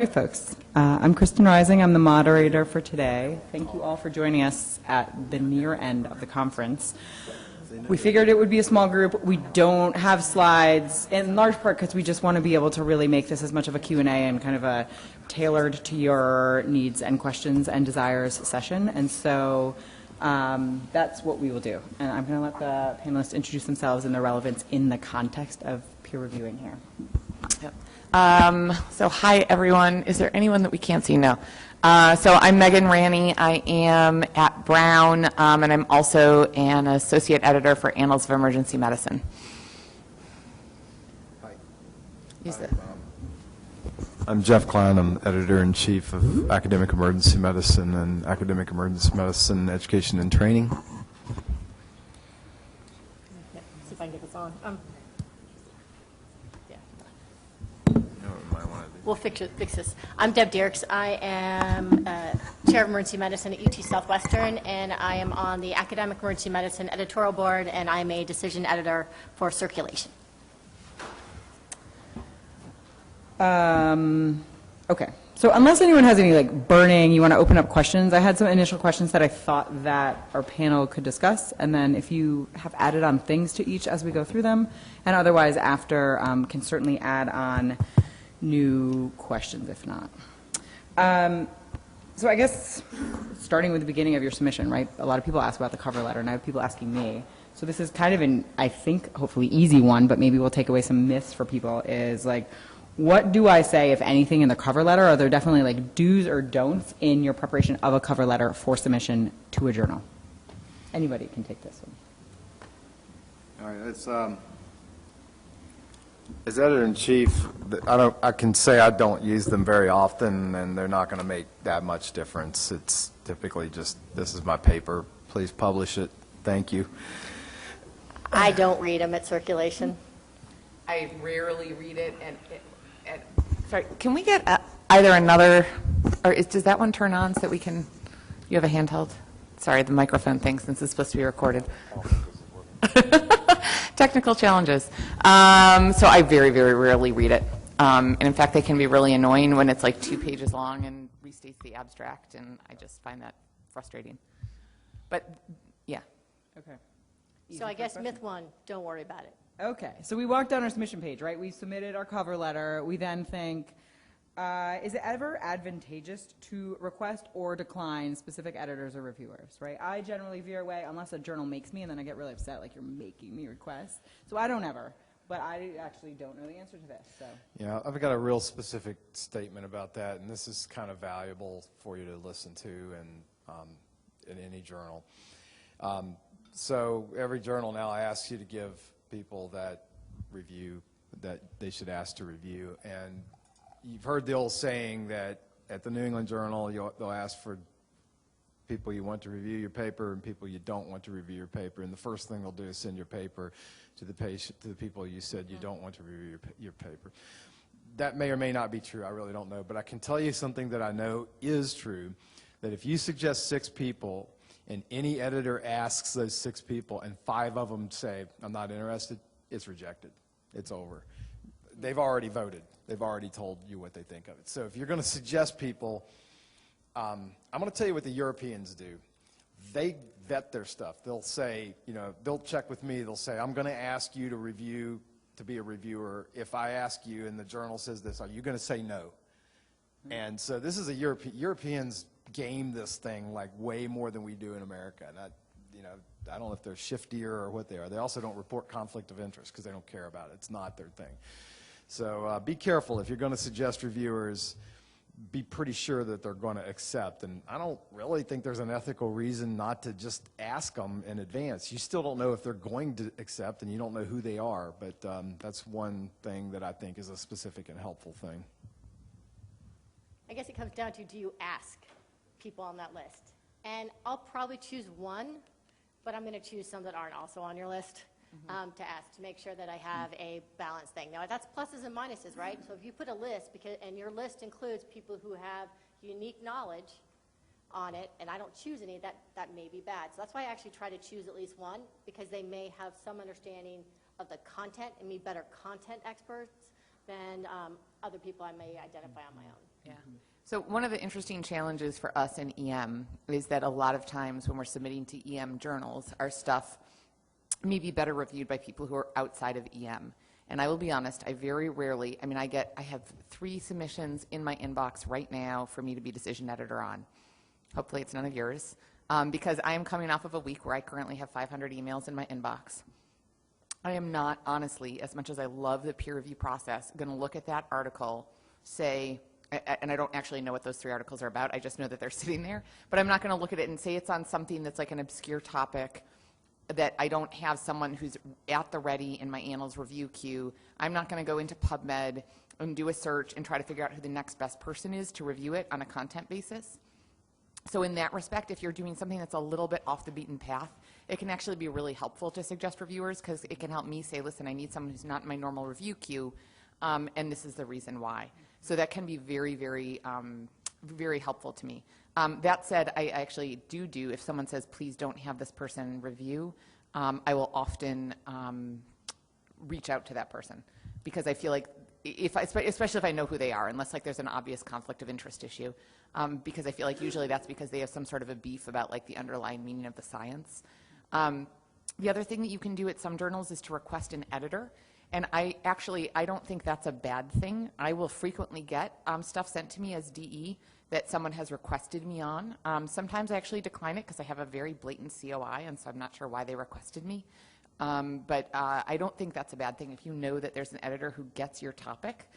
Hey folks, I'm Kristin Rising. I'm the moderator for today. Thank you all for joining us at the near end of the conference. We figured it would be a small group. We don't have slides, in large part because we just want to be able to really make this as much of a Q&A and kind of a tailored to your needs and questions and desires session. And so that's what we will do. And I'm going to let the panelists introduce themselves and their relevance in the context of peer reviewing here. Yep. So hi everyone. Is there anyone that we can't see? No. So I'm Megan Ranney. I am at Brown, and I'm also an associate editor for Annals of Emergency Medicine. Hi. Hi. I'm Jeff Kline. I'm editor-in-chief of Academic Emergency Medicine and Academic Emergency Medicine Education and Training. Yeah, see if I can get this on. We'll fix this. I'm Deb Diercks. I am Chair of Emergency Medicine at UT Southwestern, and I am on the Academic Emergency Medicine Editorial Board, and I'm a decision editor for Circulation. Okay. So unless anyone has any burning, you want to open up questions, I had some initial questions that I thought that our panel could discuss, and then if you have added on things to each as we go through them, and otherwise after can certainly add on new questions if not. So I guess starting with the beginning of your submission, right? A lot of people ask about the cover letter, and I have people asking me. So this is kind of an, I think, hopefully easy one, but maybe we'll take away some myths for people, is what do I say, if anything, in the cover letter? Are there definitely do's or don'ts in your preparation of a cover letter for submission to a journal? Anybody can take this one. All right, it's as editor-in-chief, I can say I don't use them very often, and they're not going to make that much difference. It's typically just, this is my paper, please publish it, thank you. I don't read them at Circulation. I rarely read it, and sorry, can we get either another, or does that one turn on so that we can, you have a handheld? Sorry, the microphone thing, since it's supposed to be recorded. Technical challenges. So I very, very rarely read it. And in fact, they can be really annoying when it's 2 pages long and restates the abstract, and I just find that frustrating. But, yeah. Okay. So I guess myth one, don't worry about it. Okay. So we walked down our submission page, right? We submitted our cover letter. We then think, is it ever advantageous to request or decline specific editors or reviewers, right? I generally veer away unless a journal makes me, and then I get really upset, you're making me request. So I don't ever, but I actually don't know the answer to this. So Yeah, I've got a real specific statement about that, and this is kind of valuable for you to listen to in any journal. So every journal now asks you to give people that review that they should ask to review, and you've heard the old saying that at the New England Journal, they'll ask for people you want to review your paper and people you don't want to review your paper, and the first thing they'll do is send your paper to the people you said you don't want to review your paper. That may or may not be true. I really don't know, but I can tell you something that I know is true, that if you suggest 6 people and any editor asks those 6 people and 5 of them say, I'm not interested, it's rejected. It's over. They've already voted. They've already told you what they think of it. So if you're going to suggest people, I'm going to tell you what the Europeans do. They vet their stuff. They'll say, they'll check with me. They'll say, I'm going to ask you to be a reviewer. If I ask you and the journal says this, are you going to say no? And so this is a Europeans game this thing way more than we do in America. And I don't know if they're shiftier or what they are. They also don't report conflict of interest because they don't care about it. It's not their thing. So be careful. If you're going to suggest reviewers, be pretty sure that they're going to accept. And I don't really think there's an ethical reason not to just ask them in advance. You still don't know if they're going to accept, and you don't know who they are. But that's one thing that I think is a specific and helpful thing. I guess it comes down to, do you ask people on that list? And I'll probably choose one, but I'm going to choose some that aren't also on your list. To ask, to make sure that I have a balanced thing. Now, that's pluses and minuses, right? So if you put a list, and your list includes people who have unique knowledge on it, and I don't choose any, that may be bad. So that's why I actually try to choose at least one, because they may have some understanding of the content and be better content experts than other people I may identify on my own. Yeah. So one of the interesting challenges for us in EM is that a lot of times when we're submitting to EM journals, our stuff may be better reviewed by people who are outside of EM. And I will be honest, I very rarely, I mean, I have 3 submissions in my inbox right now for me to be decision editor on. Hopefully it's none of yours, because I am coming off of a week where I currently have 500 emails in my inbox. I am not, honestly, as much as I love the peer review process, going to look at that article, say, and I don't actually know what those 3 articles are about, I just know that they're sitting there, but I'm not going to look at it and say it's on something that's like an obscure topic that I don't have someone who's at the ready in my annals review queue. I'm not going to go into PubMed and do a search and try to figure out who the next best person is to review it on a content basis. So in that respect, if you're doing something that's a little bit off the beaten path, it can actually be really helpful to suggest reviewers, because it can help me say, listen, I need someone who's not in my normal review queue, and this is the reason why. So that can be very, very, very helpful to me. That said, I actually do, if someone says, please don't have this person review, I will often reach out to that person, because I feel like, especially if I know who they are, unless like there's an obvious conflict of interest issue, because I feel like usually that's because they have some sort of a beef about like the underlying meaning of the science. The other thing that you can do at some journals is to request an editor. And I don't think that's a bad thing. I will frequently get stuff sent to me as DE that someone has requested me on. Sometimes I actually decline it because I have a very blatant COI, and so I'm not sure why they requested me. But I don't think that's a bad thing. If you know that there's an editor who gets your topic,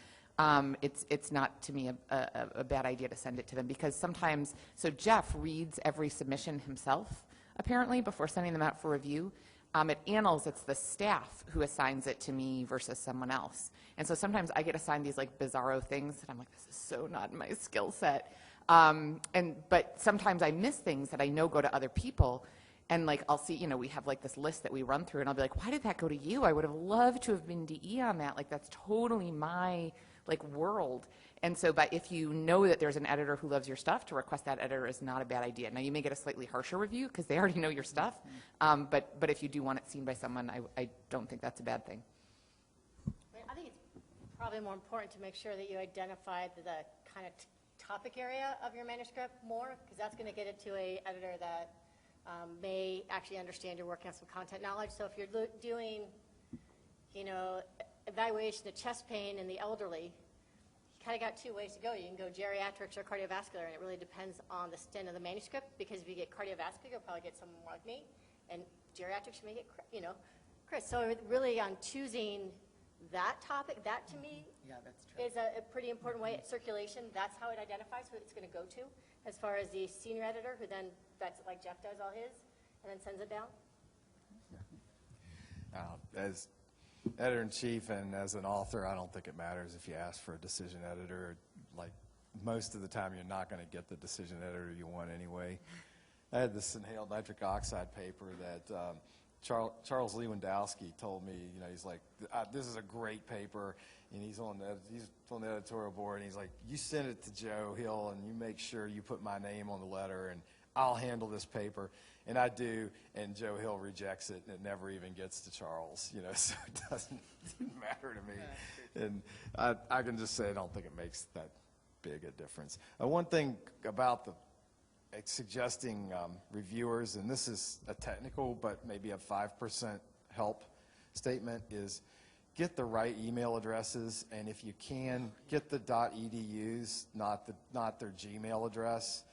it's not, to me, a bad idea to send it to them, because sometimes, so Jeff reads every submission himself, apparently, before sending them out for review. At Annals, it's the staff who assigns it to me versus someone else. And so sometimes I get assigned these like bizarro things that I'm like, this is so not my skill set. But sometimes I miss things that I know go to other people. And like, I'll see, we have like this list that we run through, and I'll be like, why did that go to you? I would have loved to have been DE on that. Like, that's totally my like world. And so, but if you know that there's an editor who loves your stuff, to request that editor is not a bad idea. Now, you may get a slightly harsher review because they already know your stuff, but if you do want it seen by someone, I don't think that's a bad thing. I think it's probably more important to make sure that you identify the kind of topic area of your manuscript more, because that's going to get it to an editor that may actually understand you're working on some content knowledge. So if you're doing, evaluation of chest pain in the elderly, kind of got 2 ways to go. You can go geriatrics or cardiovascular, and it really depends on the stint of the manuscript, because if you get cardiovascular, you'll probably get someone more like me, and geriatrics, you may get, Chris. So really on choosing that topic, that to me is a pretty important way. Circulation, that's how it identifies who it's going to go to, as far as the senior editor, who then, that's like Jeff does all his, and then sends it down. As editor-in-chief and as an author, I don't think it matters if you ask for a decision editor. Like, most of the time, you're not going to get the decision editor you want anyway. I had this inhaled nitric oxide paper that Charles Lewandowski told me, he's like, this is a great paper, and he's on the editorial board, and he's like, you send it to Joe Hill, and you make sure you put my name on the letter, and I'll handle this paper. And I do, and Joe Hill rejects it, and it never even gets to Charles, so it doesn't matter to me. And I can just say I don't think it makes that big a difference. One thing about suggesting reviewers, and this is a technical but maybe a 5% help statement, is get the right email addresses, and if you can, get the .edus, not their Gmail address.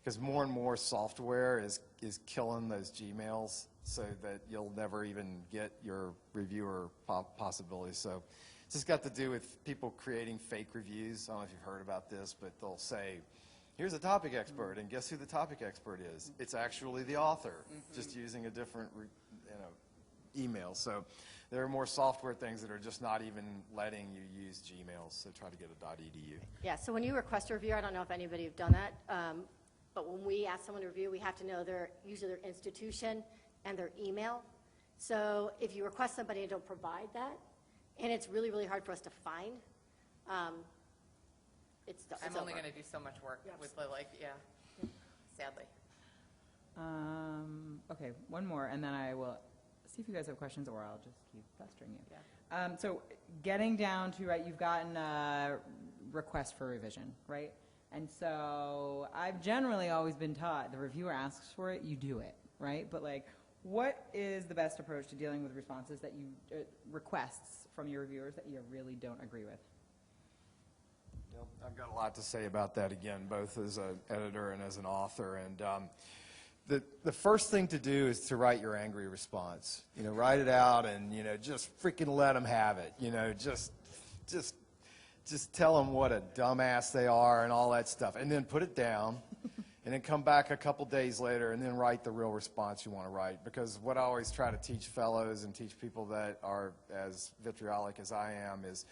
Because more and more software is killing those Gmails, so that you'll never even get your reviewer possibilities. So it's just got to do with people creating fake reviews. I don't know if you've heard about this, but they'll say, here's a topic expert, and guess who the topic expert is? It's actually the author, just using a different email. So there are more software things that are just not even letting you use Gmails, so try to get a .edu. Yeah, so when you request a review, I don't know if anybody have done that, but when we ask someone to review, we have to know usually their institution and their email. So if you request somebody and don't provide that, and it's really, really hard for us to find, it's I'm only going to do so much work with sadly. Okay, one more, and then I will see if you guys have questions, or I'll just keep pestering you. So getting down to, you've gotten a request for revision, right? And so I've generally always been taught the reviewer asks for it, you do it, right? But like, what is the best approach to dealing with responses that you, requests from your reviewers that you really don't agree with? I've got a lot to say about that again, both as an editor and as an author. And the first thing to do is to write your angry response. You know, write it out and, you know, just freaking let them have it. You know, just tell them what a dumbass they are and all that stuff. And then put it down and then come back a couple days later and then write the real response you want to write. Because what I always try to teach fellows and teach people that are as vitriolic as I am is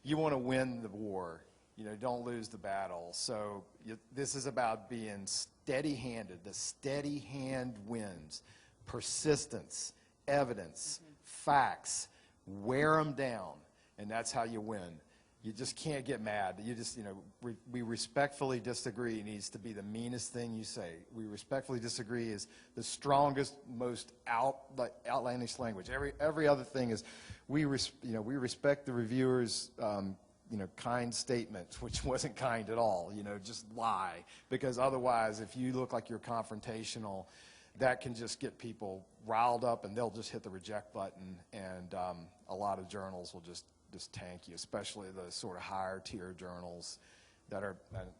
you want to win the war. You know, don't lose the battle. So this is about being steady-handed. The steady hand wins. Persistence, evidence, facts. Wear them down, and that's how you win. You just can't get mad. You just, you know, we respectfully disagree needs to be the meanest thing you say. We respectfully disagree is the strongest, most outlandish language. Every other thing is we respect the reviewers. You know, kind statement, which wasn't kind at all, you know, just lie. Because otherwise, if you look like you're confrontational, that can just get people riled up and they'll just hit the reject button, and a lot of journals will just tank you, especially the sort of higher tier journals that are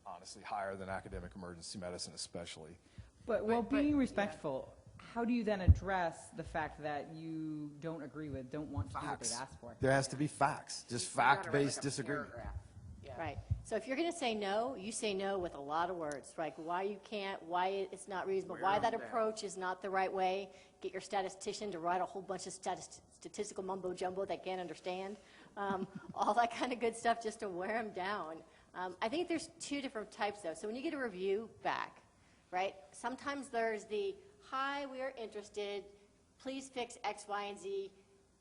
honestly higher than academic emergency medicine especially. But while being respectful, how do you then address the fact that you don't agree with, don't want to do what they've asked for? There has to be facts, just fact-based disagreement. Right. So if you're going to say no, you say no with a lot of words, like why you can't, why it's not reasonable, why that approach is not the right way. Get your statistician to write a whole bunch of statistical mumbo-jumbo they can't understand. All that kind of good stuff just to wear them down. I think there's two different types, though. So when you get a review back, right, sometimes there's the, hi, we are interested, please fix X, Y, and Z,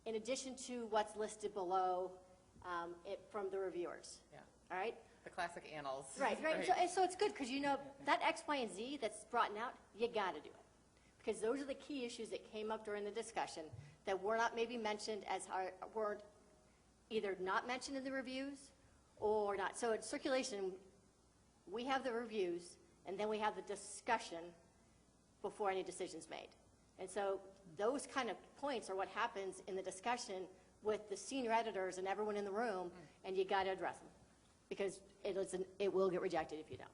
in addition to what's listed below from the reviewers. Yeah. All right? The classic annals. Right. So it's good because you know that X, Y, and Z that's brought out, you got to do it. Because those are the key issues that came up during the discussion that were not maybe mentioned weren't either not mentioned in the reviews or not. So in circulation, we have the reviews and then we have the discussion before any decision's made. And so those kind of points are what happens in the discussion with the senior editors and everyone in the room, and you got to address them because it will get rejected if you don't.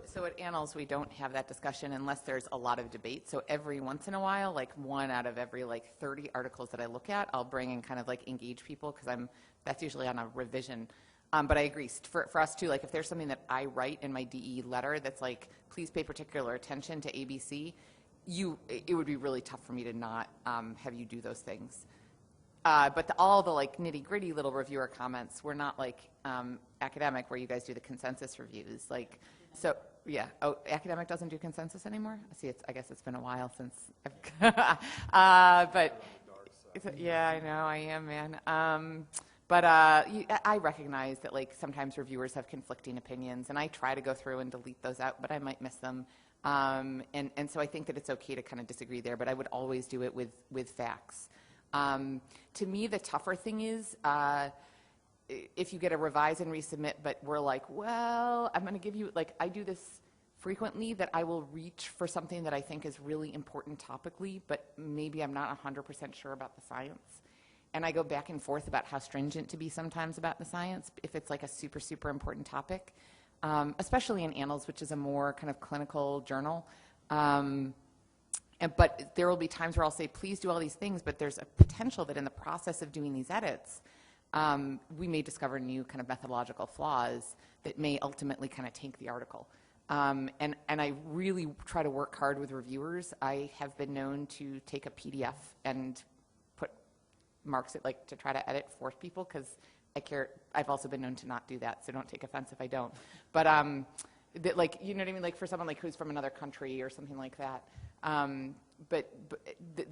So at Annals, we don't have that discussion unless there's a lot of debate. So every once in a while, like one out of every like 30 articles that I look at, I'll bring and kind of like engage people because that's usually on a revision. But I agree, for us too, like if there's something that I write in my DE letter that's like, please pay particular attention to ABC, it would be really tough for me to not have you do those things. But all the like nitty gritty little reviewer comments, we're not like academic where you guys do the consensus reviews. Like, so yeah, academic doesn't do consensus anymore? See, I guess it's been a while since but yeah, I know, I am, man. But I recognize that like sometimes reviewers have conflicting opinions, and I try to go through and delete those out, but I might miss them. And so I think that it's okay to kind of disagree there, but I would always do it with facts. To me, the tougher thing is if you get a revise and resubmit, but we're like, well, I'm going to give you, like, I do this frequently that I will reach for something that I think is really important topically, but maybe I'm not 100% sure about the science. And I go back and forth about how stringent to be sometimes about the science if it's like a super, super important topic, especially in Annals, which is a more kind of clinical journal. But there will be times where I'll say, please do all these things, but there's a potential that in the process of doing these edits, we may discover new kind of methodological flaws that may ultimately kind of tank the article. And I really try to work hard with reviewers. I have been known to take a PDF and put marks it, like to try to edit for people because I care. I've also been known to not do that, so don't take offense if I don't. But like, you know what I mean? Like for someone like who's from another country or something like that. But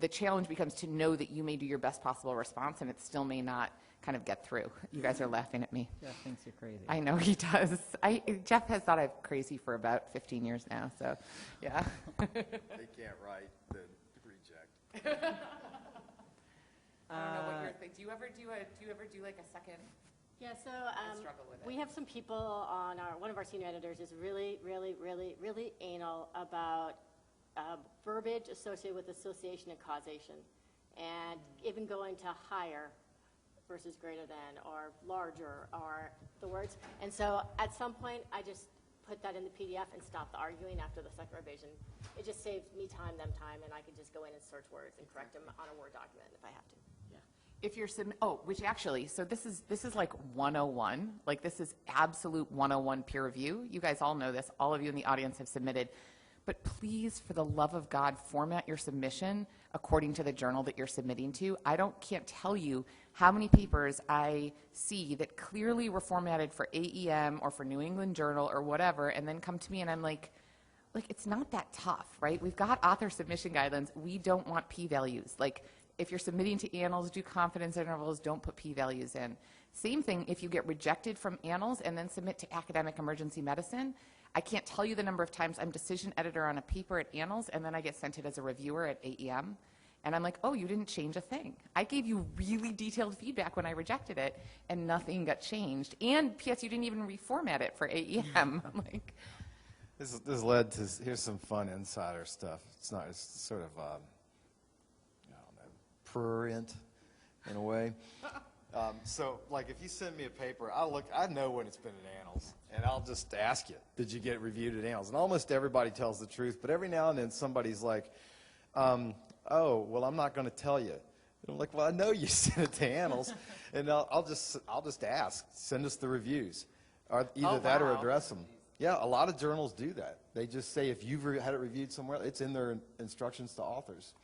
the challenge becomes to know that you may do your best possible response and it still may not kind of get through. You guys are laughing at me. Jeff thinks you're crazy. I know he does. Jeff has thought I'm crazy for about 15 years now, so yeah. They can't write the reject. I don't know what you're thinking. Do you ever do like a second Yeah, so struggle with it. we have some people on one of our senior editors is really, really, really, really anal about verbiage associated with association and causation, and even going to higher versus greater than, or larger, or the words. And so at some point, I just put that in the PDF and stop the arguing after the second revision. It just saves me time, them time, and I can just go in and search words and correct them on a Word document if I have to. If you're which actually, so this is like 101, like this is absolute 101 peer review. You guys all know this. All of you in the audience have submitted. But please, for the love of God, format your submission according to the journal that you're submitting to. Can't tell you how many papers I see that clearly were formatted for AEM or for New England Journal or whatever, and then come to me and I'm like, it's not that tough, right? We've got author submission guidelines. We don't want p-values. Like, if you're submitting to Annals, do confidence intervals, don't put p-values in. Same thing if you get rejected from Annals and then submit to Academic Emergency Medicine. I can't tell you the number of times I'm decision editor on a paper at Annals and then I get sent it as a reviewer at AEM. And I'm like, oh, you didn't change a thing. I gave you really detailed feedback when I rejected it and nothing got changed. And P.S., you didn't even reformat it for AEM. I'm like, This led to, here's some fun insider stuff. It's sort of, I don't know, prurient in a way. So, like, if you send me a paper, I know when it's been in Annals, and I'll just ask you, did you get it reviewed at Annals? And almost everybody tells the truth, but every now and then somebody's like, oh, well, I'm not going to tell you. And I'm like, well, I know you sent it to Annals, and I'll just ask, send us the reviews, or either that or address them. Yeah, a lot of journals do that. They just say if you've had it reviewed somewhere, it's in their instructions to authors.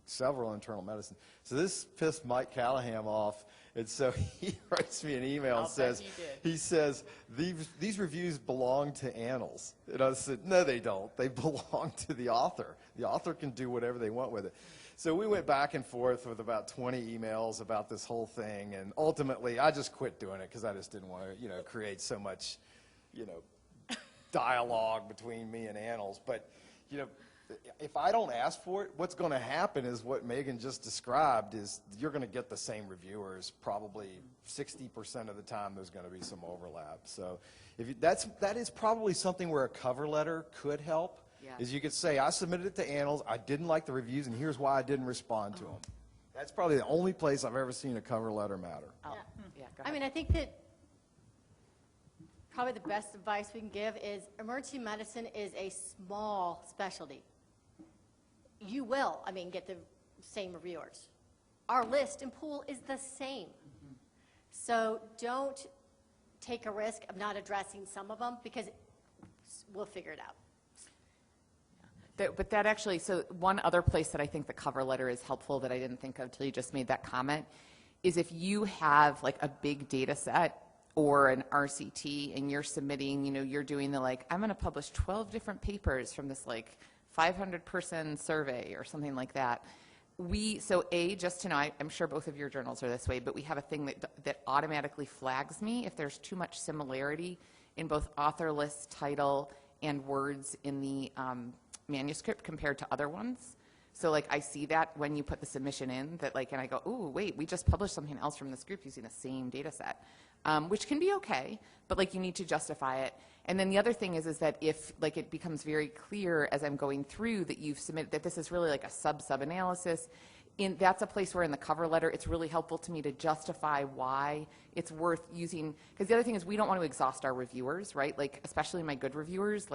Several internal medicine. So this pissed Mike Callahan off, and so he writes me an email and says, these reviews belong to Annals. And I said, no, they don't. They belong to the author. The author can do whatever they want with it. So we went back and forth with about 20 emails about this whole thing, and ultimately I just quit doing it because I just didn't want to, create so much, dialogue between me and Annals. But, if I don't ask for it, what's going to happen is what Megan just described is you're going to get the same reviewers. Probably 60% of the time there's going to be some overlap. So that is probably something where a cover letter could help. Yeah. Is you could say, I submitted it to Annals, I didn't like the reviews, and here's why I didn't respond to them. That's probably the only place I've ever seen a cover letter matter. oh, Yeah. go ahead. I mean, I think that probably the best advice we can give is emergency medicine is a small specialty. You will, get the same reviewers. Our list and pool is the same. So don't take a risk of not addressing some of them because we'll figure it out. But that actually, so one other place that I think the cover letter is helpful that I didn't think of until you just made that comment is if you have like a big data set or an RCT and you're submitting, you're doing the I'm going to publish 12 different papers from this 500-person survey or something like that. Just to know, I'm sure both of your journals are this way, but we have a thing that automatically flags me if there's too much similarity in both author list, title, and words in the manuscript compared to other ones. So I see that when you put the submission in, that and I go, ooh, wait, we just published something else from this group using the same data set, which can be okay, but you need to justify it. And then the other thing is that if it becomes very clear as I'm going through that you've submitted that this is really a sub analysis, that's a place where in the cover letter it's really helpful to me to justify why it's worth using. Because the other thing is we don't want to exhaust our reviewers, right? Especially my good reviewers.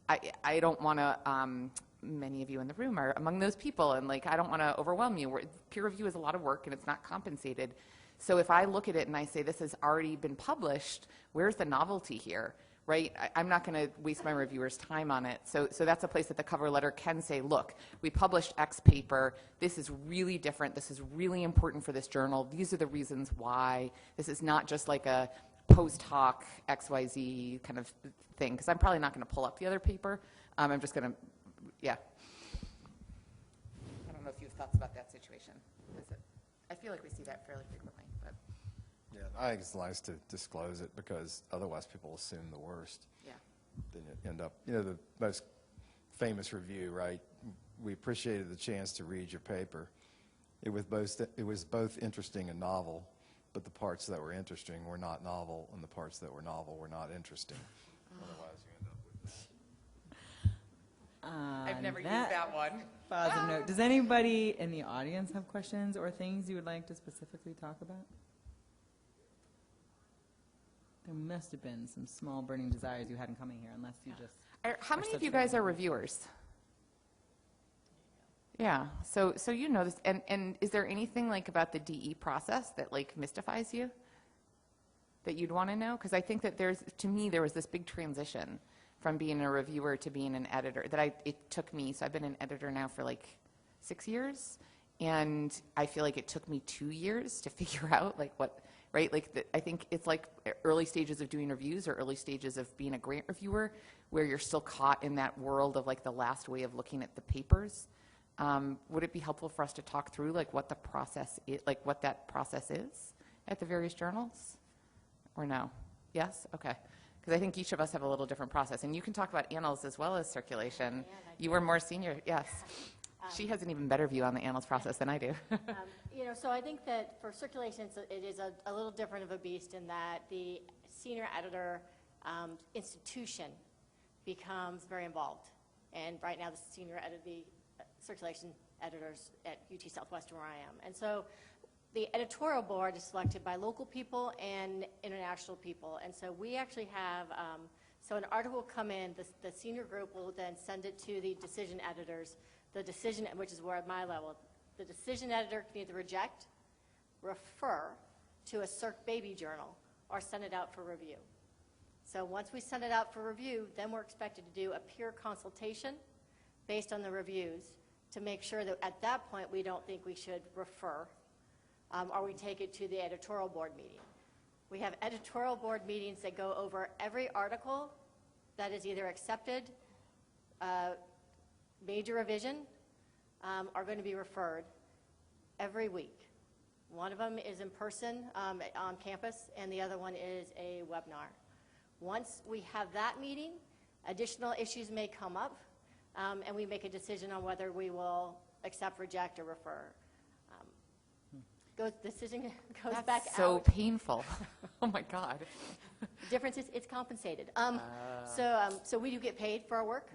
I don't want to. Many of you in the room are among those people, and I don't want to overwhelm you. Peer review is a lot of work and it's not compensated. So if I look at it and I say this has already been published, where's the novelty here? Right? I'm not going to waste my reviewers' time on it. So that's a place that the cover letter can say, look, we published X paper. This is really different. This is really important for this journal. These are the reasons why. This is not just a post hoc XYZ kind of thing, because I'm probably not going to pull up the other paper. I'm just going to, yeah. I don't know if you have thoughts about that situation. I feel like we see that fairly frequently. But. Yeah, I think it's nice to disclose it because otherwise people assume the worst. Yeah. Then you end up, the most famous review, right? We appreciated the chance to read your paper. It was both interesting and novel. but the parts that were interesting were not novel, and the parts that were novel were not interesting. Otherwise, you end up with that. I've never used that one. Positive note. Does anybody in the audience have questions or things you would like to specifically talk about? There must have been some small burning desires you had in coming here, unless you just... How many of you guys are reviewers? Yeah, so you know this, and is there anything like about the DE process that like mystifies you that you'd want to know? Because I think that to me, there was this big transition from being a reviewer to being an editor it took me, so I've been an editor now for like 6 years, and I feel like it took me 2 years to figure out like what, right? Like I think it's like early stages of doing reviews or early stages of being a grant reviewer where you're still caught in that world of like the last way of looking at the papers. Would it be helpful for us to talk through like what the process is, like what that process is at the various journals? Or no? Yes? Okay. Because I think each of us have a little different process. And you can talk about annals as well as circulation. You were more senior, yes. She has an even better view on the annals process than I do. So I think that for circulation, it is a little different of a beast in that the senior editor institution becomes very involved. And right now, the circulation editors at UT Southwestern, where I am. And so the editorial board is selected by local people and international people. And so we actually have, so an article will come in, the senior group will then send it to the decision editors, which is where at my level, the decision editor can either reject, refer to a Circ Baby journal, or send it out for review. So once we send it out for review, then we're expected to do a peer consultation based on the reviews to make sure that at that point we don't think we should refer or we take it to the editorial board meeting. We have editorial board meetings that go over every article that is either accepted, major revision, are going to be referred every week. One of them is in person on campus, and the other one is a webinar. Once we have that meeting, additional issues may come up, and we make a decision on whether we will accept, reject, or refer. Decision goes back out. So painful. Oh my God. The difference is it's compensated. So we do get paid for our work.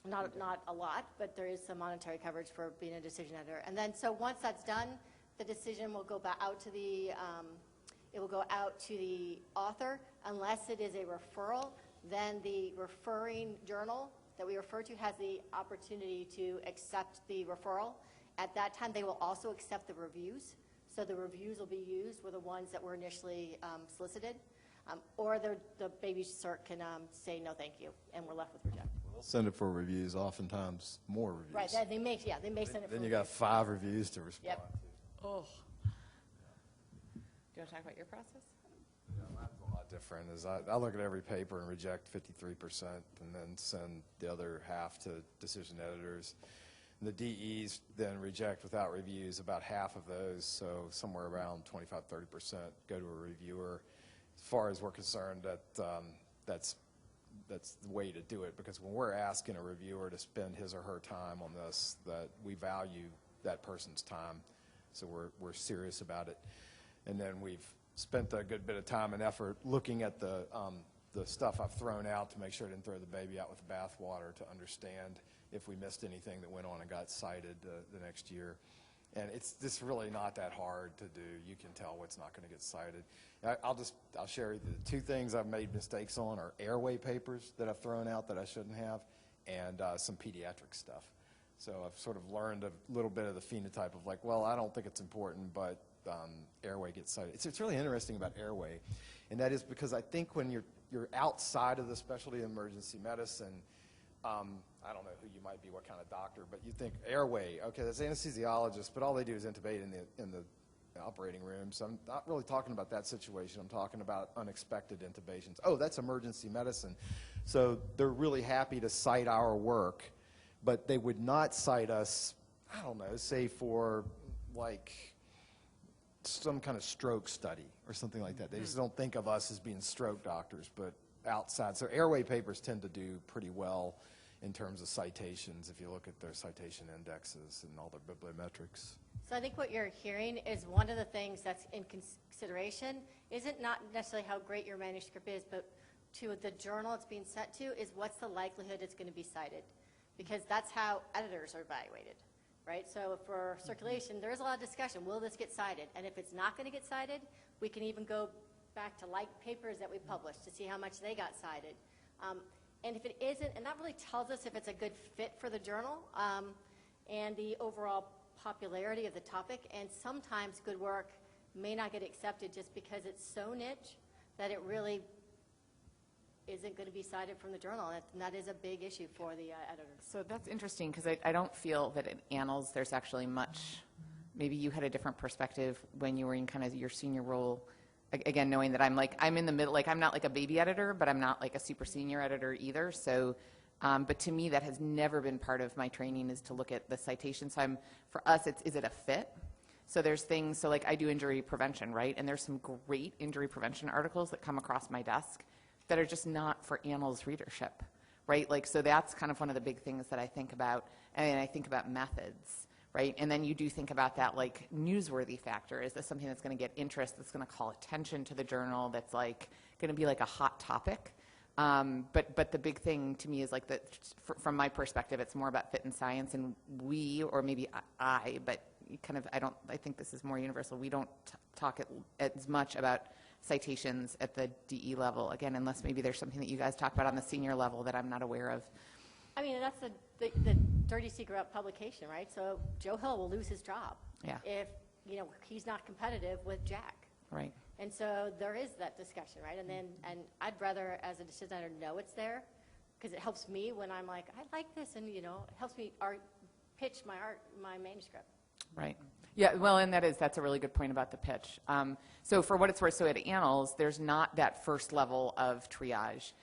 Not a lot, but there is some monetary coverage for being a decision editor. And then so once that's done, the decision will go back out to the author. Unless it is a referral, then the referring journal that we refer to has the opportunity to accept the referral. At that time, they will also accept the reviews. So the reviews will be used were the ones that were initially solicited. Or the baby cert can say no thank you, and we're left with reject. They'll send it for reviews, oftentimes more reviews. Right, they may send it for Then you got 5 reviews to respond to. Oh. Do you want to talk about your process? Yeah, mine's a lot different. I look at every paper and reject 53% and then send the other half to decision editors. And the DEs then reject without reviews about half of those, so somewhere around 25-30% go to a reviewer. As far as we're concerned, that's the way to do it, because when we're asking a reviewer to spend his or her time on this, that we value that person's time, so we're serious about it. And then we've spent a good bit of time and effort looking at the stuff I've thrown out to make sure I didn't throw the baby out with the bathwater, to understand if we missed anything that went on and got cited the next year. And it's just really not that hard to do. You can tell what's not going to get cited. I'll share the 2 things I've made mistakes on are airway papers that I've thrown out that I shouldn't have, and some pediatric stuff. So I've sort of learned a little bit of the phenotype of like, well, I don't think it's important, but airway gets cited. It's really interesting about airway, and that is because I think when you're outside of the specialty of emergency medicine, I don't know who you might be, what kind of doctor, but you think airway, okay, that's anesthesiologist, but all they do is intubate in the operating room. So I'm not really talking about that situation. I'm talking about unexpected intubations. Oh, that's emergency medicine. So they're really happy to cite our work, but they would not cite us, I don't know, say for like some kind of stroke study or something like that. They just don't think of us as being stroke doctors, but outside. So airway papers tend to do pretty well in terms of citations, if you look at their citation indexes and all their bibliometrics. So I think what you're hearing is one of the things that's in consideration isn't not necessarily how great your manuscript is, but to the journal it's being sent to is what's the likelihood it's going to be cited, because that's how editors are evaluated, right? So for circulation, there is a lot of discussion. Will this get cited? And if it's not going to get cited, we can even go back to like papers that we published to see how much they got cited. And if it isn't, and that really tells us if it's a good fit for the journal and the overall popularity of the topic. And sometimes good work may not get accepted just because it's so niche that it really isn't going to be cited from the journal. And that is a big issue for the editors. So that's interesting, because I don't feel that in Annals there's actually much. Maybe you had a different perspective when you were in kind of your senior role. Again, knowing that I'm in the middle, like I'm not like a baby editor, but I'm not like a super senior editor either. So, but to me, that has never been part of my training, is to look at the citation. So for us, is it a fit? So there's things, so like I do injury prevention, right? And there's some great injury prevention articles that come across my desk that are just not for Annals readership, right? Like, so that's kind of one of the big things that I think about, and I think about methods. Right? And then you do think about that like newsworthy factor. Is this something that's going to get interest, that's going to call attention to the journal, that's like going to be like a hot topic? But the big thing to me is like that, from my perspective, it's more about fit and science, and we, or maybe I, but kind of, I think this is more universal. We don't talk as much about citations at the DE level, again, unless maybe there's something that you guys talk about on the senior level that I'm not aware of. I mean, that's the dirty secret of publication, right? So Joe Hill will lose his job if he's not competitive with Jack. Right. And so there is that discussion, right? And I'd rather, as a decision editor, know it's there, because it helps me when I'm like, I like this, and it helps me pitch my manuscript. Right. Yeah, well, and that's a really good point about the pitch. So for what it's worth, so at Annals, there's not that first level of triage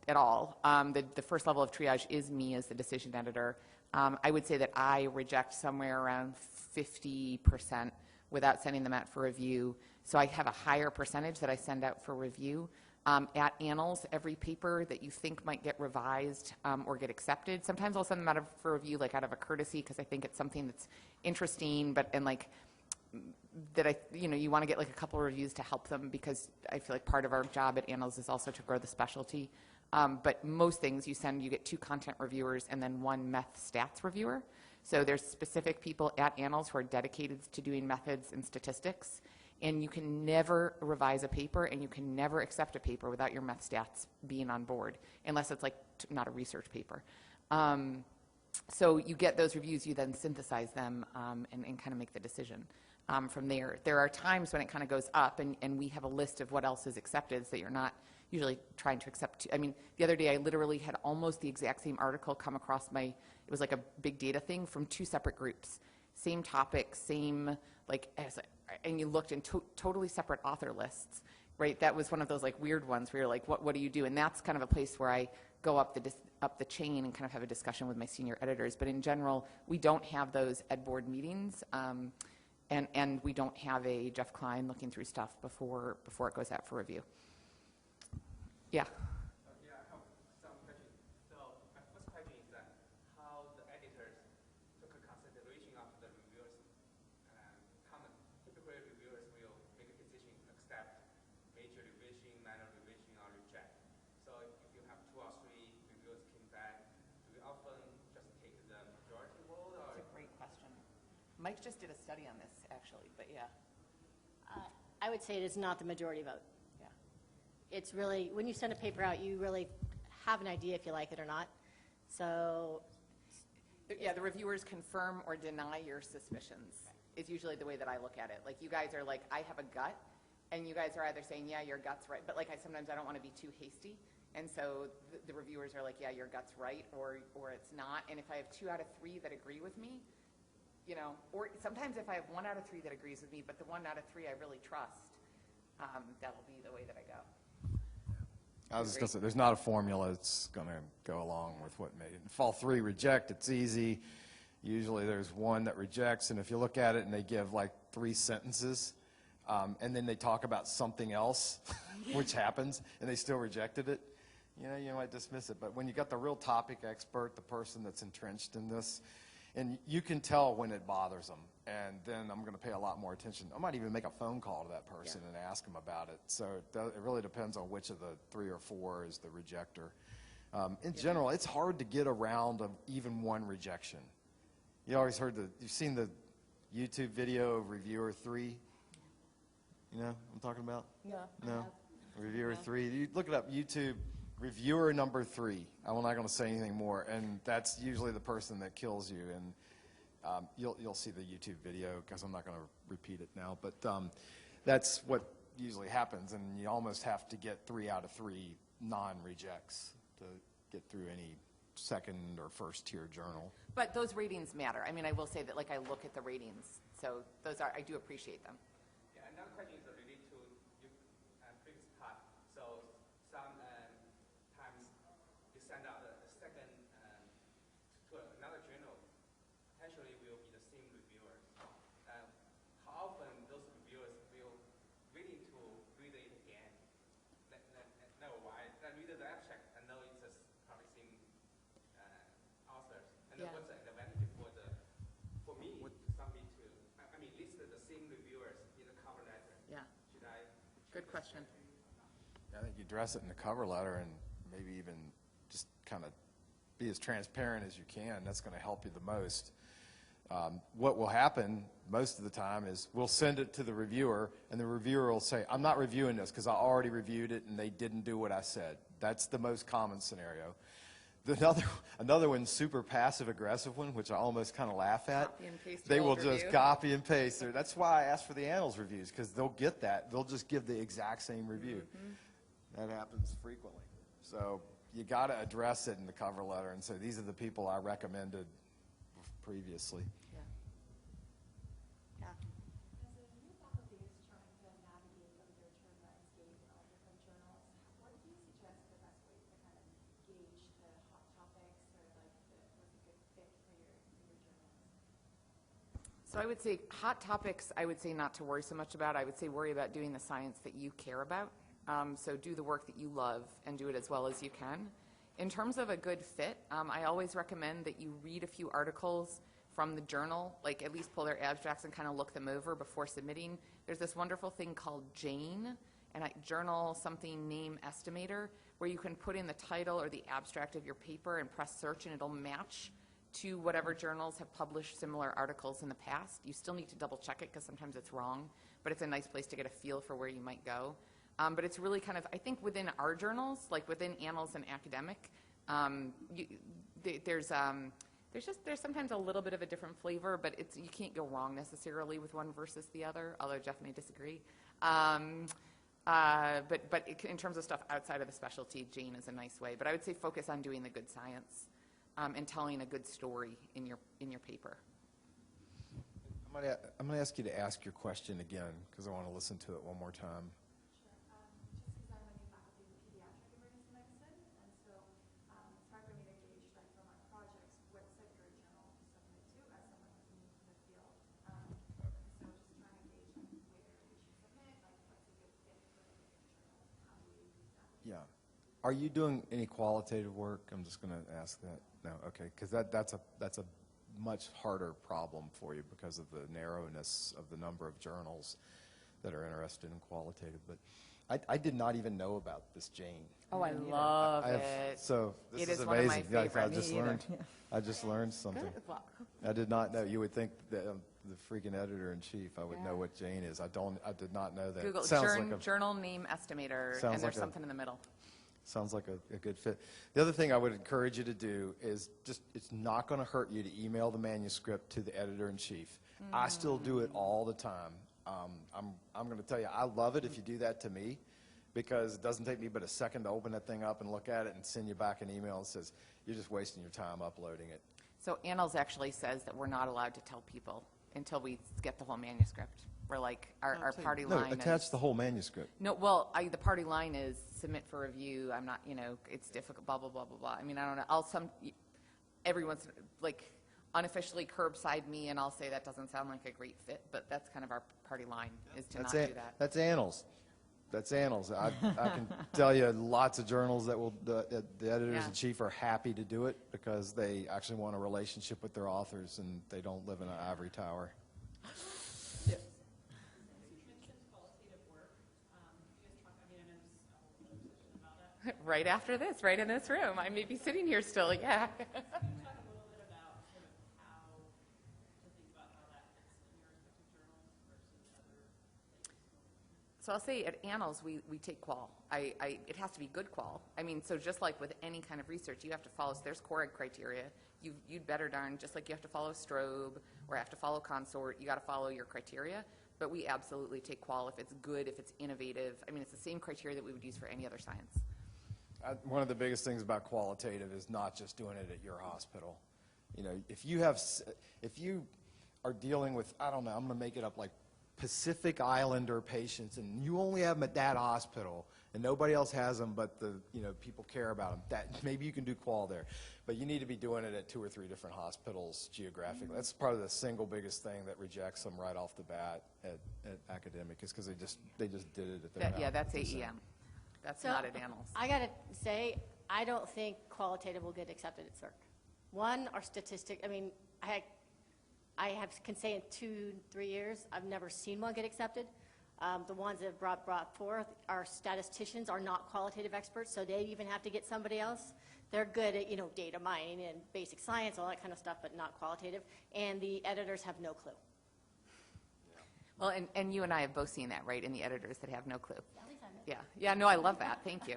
at all. The first level of triage is me as the decision editor. I would say that I reject somewhere around 50% without sending them out for review. So I have a higher percentage that I send out for review. At Annals, every paper that you think might get revised or get accepted, sometimes I'll send them out for review, like out of a courtesy, because I think it's something that's interesting, you want to get like a couple of reviews to help them, because I feel like part of our job at Annals is also to grow the specialty. But most things you get 2 content reviewers and then 1 meth stats reviewer. So there's specific people at Annals who are dedicated to doing methods and statistics. And you can never revise a paper, and you can never accept a paper without your meth stats being on board, unless it's like not a research paper. So you get those reviews, you then synthesize them and kind of make the decision from there. There are times when it kind of goes up, and we have a list of what else is accepted, so that you're not usually trying to accept. I mean, the other day I literally had almost the exact same article come across it was like a big data thing from 2 separate groups. Same topic, same, and you looked in totally separate author lists, right? That was one of those like weird ones where you're like, what do you do? And that's kind of a place where I go up the chain and kind of have a discussion with my senior editors. But in general, we don't have those ed board meetings, and we don't have a Jeff Kline looking through stuff before it goes out for review. Yeah. Yeah, I have some questions. So my first question is that how the editors took a consideration of the reviewers' comment. Typically, reviewers will make a decision to accept major revision, minor revision, or reject. So if you have 2 or 3 reviewers came back, do we often just take the majority vote? Or? That's a great question. Mike just did a study on this, actually, but yeah. I would say it is not the majority vote. It's really, when you send a paper out, you really have an idea if you like it or not. So, yeah, the reviewers confirm or deny your suspicions is usually the way that I look at it. Like, you guys are like, I have a gut, and you guys are either saying, yeah, your gut's right, but sometimes I don't want to be too hasty, and so the reviewers are like, yeah, your gut's right, or it's not. And if I have 2 out of 3 that agree with me, or sometimes if I have 1 out of 3 that agrees with me, but the 1 out of 3 I really trust, that'll be the way that I go. I was just going to say, there's not a formula that's going to go along with what made it. If all 3 reject, it's easy. Usually there's 1 that rejects, and if you look at it and they give like 3 sentences, and then they talk about something else, which happens, and they still rejected it, you know, you might dismiss it. But when you got the real topic expert, the person that's entrenched in this, and you can tell when it bothers them, and then I'm going to pay a lot more attention. I might even make a phone call to that person and ask them about it. So it really depends on which of the 3 or 4 is the rejector. In general, it's hard to get around even one rejection. You always heard you've seen the YouTube video of reviewer 3? You know what I'm talking about? No? Reviewer 3. You look it up, YouTube, reviewer number 3. I'm not going to say anything more. And that's usually the person that kills you. And you'll see the YouTube video because I'm not going to repeat it now. But that's what usually happens. And you almost have to get 3 out of 3 non-rejects to get through any second or first tier journal. But those ratings matter. I mean, I will say that, like, I look at the ratings. So I do appreciate them. Yeah, another question is related to your previous part. So sometimes you send out a second to another journal, potentially will be the same reviewer. How often those reviewers will willing to read it again? No, why? Then read the abstract and know it's probably same authors. And then what's the advantage for me to submit to? I mean, list the same reviewers in the cover letter. Yeah. Should I? Good question. I think you address it in the cover letter and maybe even just kind of be as transparent as you can. That's going to help you the most. What will happen most of the time is we'll send it to the reviewer, and the reviewer will say, I'm not reviewing this because I already reviewed it and they didn't do what I said. That's the most common scenario. Another one, super passive-aggressive one, which I almost kind of laugh at. Copy and paste They your will old just review. copy and paste. That's why I asked for the annals reviews, because they'll get that. They'll just give the exact same review. That happens frequently. So you got to address it in the cover letter and say, these are the people I recommended previously. Yeah. Yeah. As a new faculty who's trying to navigate the literature landscape in all different journals, what do you suggest the best way to kind of gauge the hot topics or like what's a good fit for your journals? So I would say hot topics, I would say not to worry so much about. I would say worry about doing the science that you care about. So do the work that you love and do it as well as you can. In terms of a good fit, I always recommend that you read a few articles from the journal, like at least pull their abstracts and kind of look them over before submitting. There's this wonderful thing called Jane, and journal something name estimator, where you can put in the title or the abstract of your paper and press search, and it'll match to whatever journals have published similar articles in the past. You still need to double check it because sometimes it's wrong, but it's a nice place to get a feel for where you might go. But it's really kind of, I think within our journals, like within Annals and Academic, there's sometimes a little bit of a different flavor, but you can't go wrong necessarily with one versus the other, although Jeff may disagree. But in terms of stuff outside of the specialty, Jane is a nice way. But I would say focus on doing the good science and telling a good story in your paper. I'm going to ask you to ask your question again because I want to listen to it one more time. Just because I'm a new faculty in pediatric emergency medicine, and so it's hard for me to gauge, like from our projects, what sector journal to submit to as someone who's new to the field. So just trying to gauge like, where we should submit, like what's a good fit for the different journals, how do we use that? Yeah. Are you doing any qualitative work? I'm just going to ask that. No, okay, because that's a much harder problem for you because of the narrowness of the number of journals that are interested in qualitative. But I did not even know about this Jane. Oh, I love it. So this It is is one of my amazing. Like, favorites. I just learned something. I did not know. You would think that the freaking editor-in-chief, I would know what Jane is. I did not know that. Google Sounds like a journal name estimator, Sounds and there's like something in the middle. Sounds like a good fit. The other thing I would encourage you to do is it's not going to hurt you to email the manuscript to the editor-in-chief. I still do it all the time. I'm going to tell you, I love it if you do that to me because it doesn't take me but a second to open that thing up and look at it and send you back an email that says, you're just wasting your time uploading it. So Annals actually says that we're not allowed to tell people until we get the whole manuscript. We're like, our party No, line attach is... the whole manuscript. No, well, the party line is submit for review. I'm not, it's difficult, blah, blah, blah, blah, blah. I mean, I don't know. Everyone's like unofficially curbside me, and I'll say that doesn't sound like a great fit, but that's kind of our party line is to not do that. That's Annals. That's annals. I can tell you lots of journals that will, the editors-in-chief are happy to do it because they actually want a relationship with their authors and they don't live in an ivory tower. Right after this, right in this room. I may be sitting here still, yeah. So I'll say at Annals, we take qual. It has to be good qual. I mean, so just like with any kind of research, you have to follow, so there's core criteria. You'd better darn, just like you have to follow Strobe or have to follow Consort, you got to follow your criteria. But we absolutely take qual if it's good, if it's innovative. I mean, it's the same criteria that we would use for any other science. One of the biggest things about qualitative is not just doing it at your hospital. You know, if you are dealing with, I don't know, I'm going to make it up, like Pacific Islander patients, and you only have them at that hospital, and nobody else has them, but the people care about them. That maybe you can do qual there, but you need to be doing it at 2 or 3 different hospitals geographically. That's probably the single biggest thing that rejects them right off the bat at academic, is because they just did it at their Yeah, that's AEM. That's not at Annals. I got to say, I don't think qualitative will get accepted at CERC. One, our statistic, I mean, can say in 2-3 years, I've never seen one get accepted. The ones that have brought forth, our statisticians are not qualitative experts, so they even have to get somebody else. They're good at, data mining and basic science, all that kind of stuff, but not qualitative. And the editors have no clue. Well, and you and I have both seen that, right, in the editors that have no clue. Yeah, no, I love that. Thank you.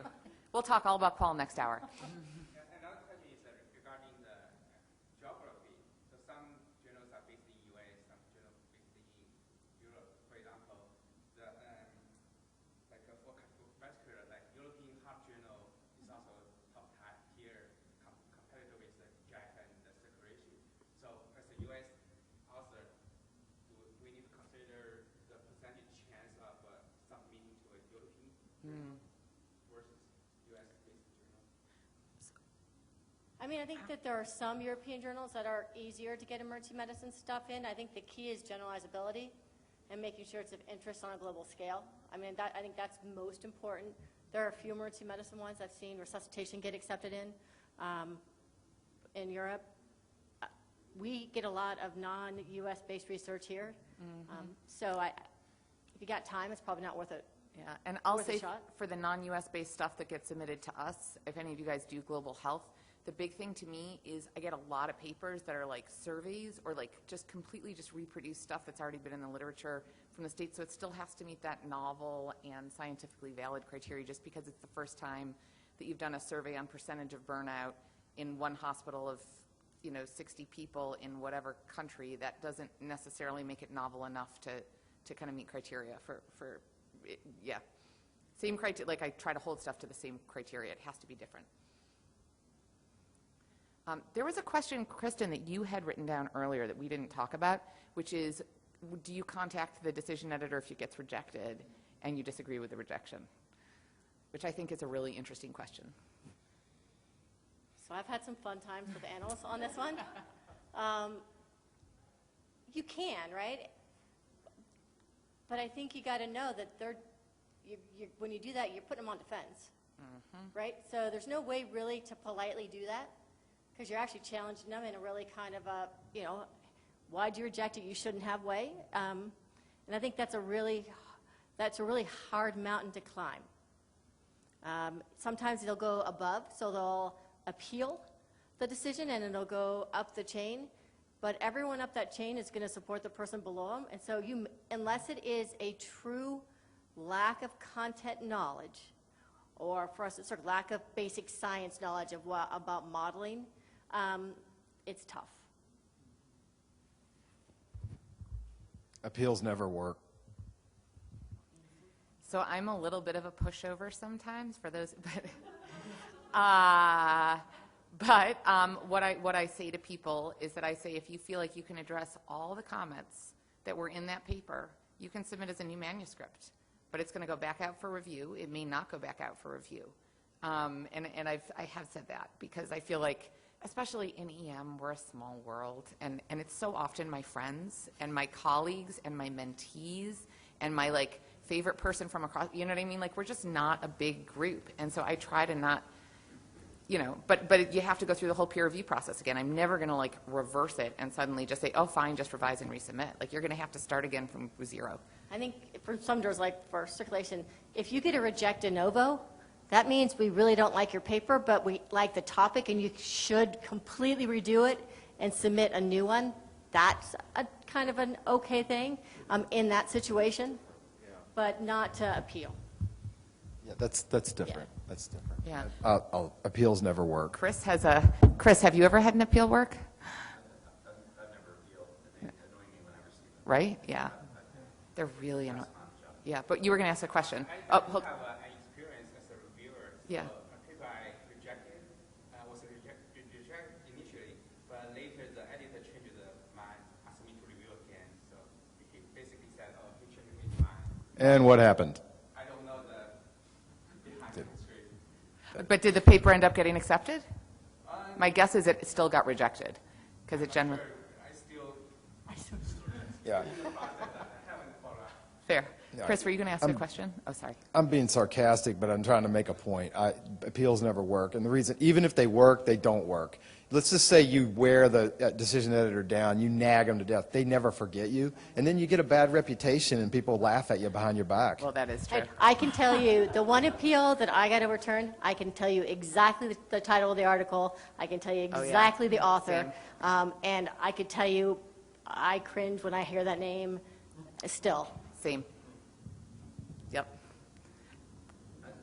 We'll talk all about qual next hour. Another question is regarding the geography. So some journals are based in the U.S., some journals based in Europe. For example, for cardiovascular, like European Heart Journal is also top tier competitor with the JACC and the Circulation. So as a U.S. author, do we need to consider the percentage chance of submitting to a European journal versus U.S.-based journal? I mean, I think that there are some European journals that are easier to get emergency medicine stuff in. I think the key is generalizability and making sure it's of interest on a global scale. I mean, I think that's most important. There are a few emergency medicine ones I've seen resuscitation get accepted in Europe. We get a lot of non-U.S. based research here. So if you got time, it's probably not worth it. Yeah, and I'll say for the non-U.S. based stuff that gets submitted to us, if any of you guys do global health, the big thing to me is I get a lot of papers that are like surveys or like just completely just reproduce stuff that's already been in the literature from the States. So it still has to meet that novel and scientifically valid criteria just because it's the first time that you've done a survey on percentage of burnout in one hospital of 60 people in whatever country. That doesn't necessarily make it novel enough to kind of meet criteria for yeah. Same criteria, like I try to hold stuff to the same criteria. It has to be different. There was a question, Kristin, that you had written down earlier that we didn't talk about, which is, do you contact the decision editor if it gets rejected and you disagree with the rejection? Which I think is a really interesting question. So I've had some fun times with analysts on this one. You can, right? But I think you got to know that when you do that, you're putting them on defense, right? So there's no way really to politely do that because you're actually challenging them in a really kind of a, why'd you reject it? You shouldn't have way. And I think that's a really hard mountain to climb. Sometimes they'll go above, so they'll appeal the decision and it'll go up the chain. But everyone up that chain is going to support the person below them. And so unless it is a true lack of content knowledge, or for us, it's sort of lack of basic science knowledge about modeling, it's tough. Appeals never work. So I'm a little bit of a pushover sometimes for those, but what I say to people is that I say if you feel like you can address all the comments that were in that paper, you can submit as a new manuscript. But it's going to go back out for review. It may not go back out for review. And I have said that because I feel like, especially in EM, we're a small world. And it's so often my friends and my colleagues and my mentees and my favorite person from across, you know what I mean? Like, we're just not a big group. And so I try to not, you know, but you have to go through the whole peer review process again. I'm never going to like reverse it and suddenly just say, oh, fine, just revise and resubmit. Like, you're going to have to start again from zero. I think for some journals, like for circulation, if you get a reject de novo, that means we really don't like your paper, but we like the topic, and you should completely redo it and submit a new one. That's a kind of an okay thing in that situation, but not to appeal. Yeah, that's different. Yeah. That's different. Yeah. Appeals never work. Chris, have you ever had an appeal work? I've never appealed, and they annoy me when I receive them. Right? Yeah. They're really annoying. Yeah, but you were going to ask a question. I Oh, hold. have an experience as a reviewer. Yeah. So a paper I rejected was rejected initially, but later the editor changed the mind, asked me to review again. So he basically said, oh, he changed his mind. And what happened? I don't know the behind the history. But did the paper end up getting accepted? My guess is it still got rejected because it generally. I still Yeah. Fair. Yeah. Chris, were you going to ask a question? Oh, sorry. I'm being sarcastic, but I'm trying to make a point. Appeals never work, and the reason, even if they work, they don't work. Let's just say you wear the decision editor down, you nag them to death. They never forget you, and then you get a bad reputation, and people laugh at you behind your back. Well, that is true. I can tell you, the one appeal that I got overturned, I can tell you exactly the title of the article, I can tell you Oh, yeah. exactly the author, and I could tell you, I cringe when I hear that name still. Same. Yep.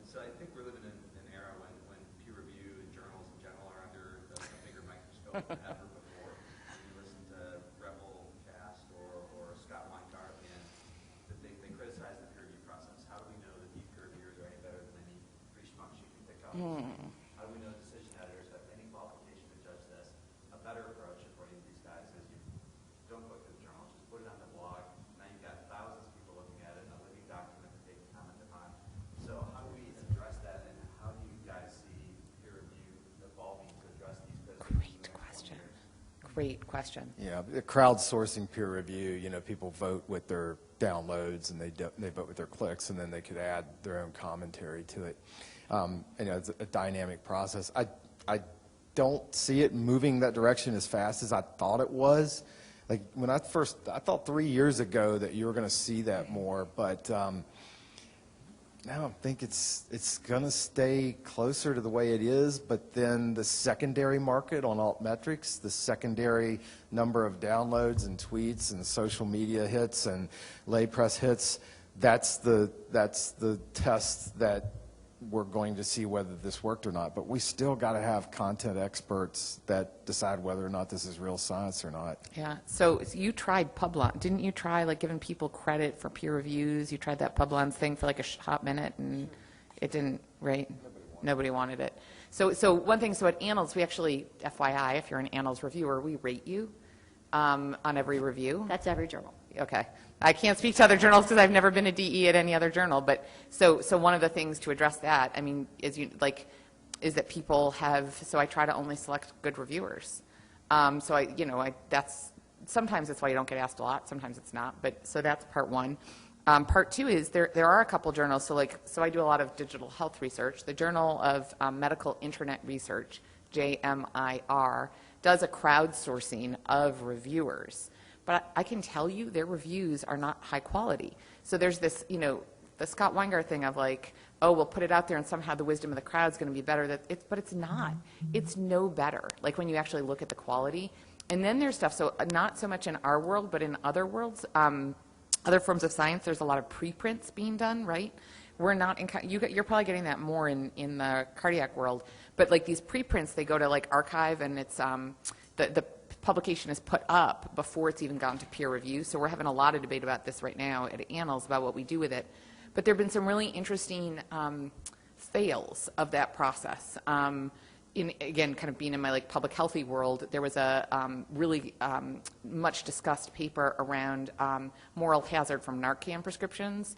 So I think we're living in an era when peer review and journals in general are under a bigger microscope than ever before. When you listen to Rebel Cast or Scott Weingarten, and they criticize the peer review process. How do we know that these peer reviewers are any better than any three schmucks you can pick up? How do we know decision editors have any qualification to judge this? A better approach, according to these guys, is you don't put it in the journal, just put it on the blog. Now you've got thousands of people looking at it, a living document that they can comment upon. So how do we address that, and how do you guys see peer review evolving to address these criticisms? Great question. Great question. Yeah, the crowdsourcing peer review, you know, people vote with their downloads, and they vote with their clicks, and then they could add their own commentary to it. You know, it's a dynamic process. I don't see it moving that direction as fast as I thought it was. Like when I thought 3 years ago that you were going to see that more, but now I think it's going to stay closer to the way it is. But then the secondary market on altmetrics, the secondary number of downloads and tweets and social media hits and lay press hits, that's the test that we're going to see whether this worked or not. But we still got to have content experts that decide whether or not this is real science or not. Yeah. So you tried Publon. Didn't you try like giving people credit for peer reviews? You tried that Publon thing for like a hot minute, and it didn't, right? Nobody wanted it. So one thing, so at Annals, we actually, FYI, if you're an Annals reviewer, we rate you on every review. That's every journal. Okay. I can't speak to other journals because I've never been a DE at any other journal, but so one of the things to address that, I mean, is that people have, so I try to only select good reviewers. So that's, sometimes it's why you don't get asked a lot, sometimes it's not, but so that's part one. Part two is there are a couple journals, so I do a lot of digital health research. The Journal of Medical Internet Research, JMIR, does a crowdsourcing of reviewers. But I can tell you their reviews are not high quality. So there's this, the Scott Weingarten thing of like, oh, we'll put it out there and somehow the wisdom of the crowd is going to be better. But it's not. It's no better, like when you actually look at the quality. And then there's stuff, so not so much in our world, but in other worlds, other forms of science, there's a lot of preprints being done, right? We're not in, you're probably getting that more in the cardiac world. But like these preprints, they go to like archive, and it's the publication is put up before it's even gone to peer review. So we're having a lot of debate about this right now at Annals about what we do with it. But there have been some really interesting fails of that process. Again, kind of being in my like public healthy world, there was a really much discussed paper around moral hazard from Narcan prescriptions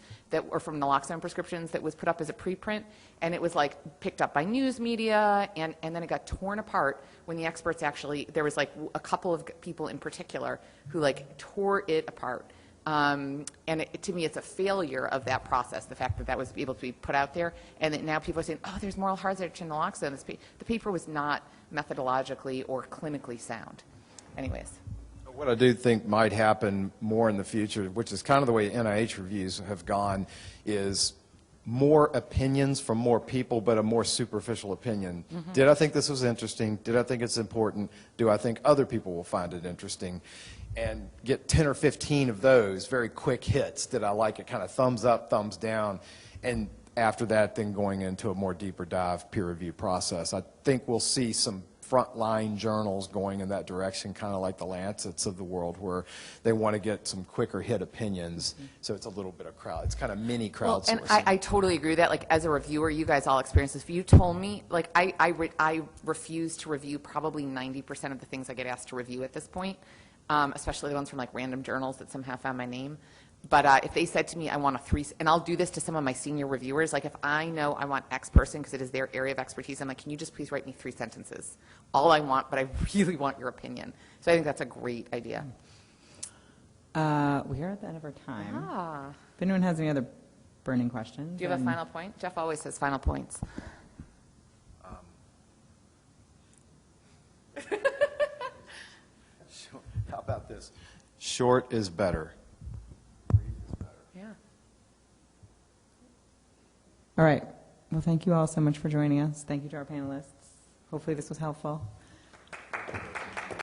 or from naloxone prescriptions that was put up as a preprint, and it was like picked up by news media, and then it got torn apart when the experts actually, there was like a couple of people in particular who like tore it apart And to me, it's a failure of that process, the fact that that was able to be put out there, and that now people are saying, oh, there's moral hazard to naloxone. The paper was not methodologically or clinically sound. Anyways. What I do think might happen more in the future, which is kind of the way NIH reviews have gone, is more opinions from more people, but a more superficial opinion. Did I think this was interesting? Did I think it's important? Do I think other people will find it interesting? And get 10 or 15 of those very quick hits. Did I like it? Kind of thumbs up, thumbs down. And after that, then going into a more deeper dive peer review process. I think we'll see some frontline journals going in that direction, kind of like the Lancets of the world, where they want to get some quicker hit opinions. So it's a little bit of crowd. It's kind of mini crowdsourcing. And I totally agree with that. Like, as a reviewer, you guys all experience this. If you told me, like, I refuse to review probably 90% of the things I get asked to review at this point, especially the ones from like random journals that somehow found my name. But if they said to me, I want a 3, and I'll do this to some of my senior reviewers, like if I know I want X person because it is their area of expertise, I'm like, can you just please write me 3 sentences? All I want, but I really want your opinion. So I think that's a great idea. We are at the end of our time. If anyone has any other burning questions. Do you have a final point? Jeff always says final points. How about this? Short is better. Yeah. All right. Well, thank you all so much for joining us. Thank you to our panelists. Hopefully this was helpful.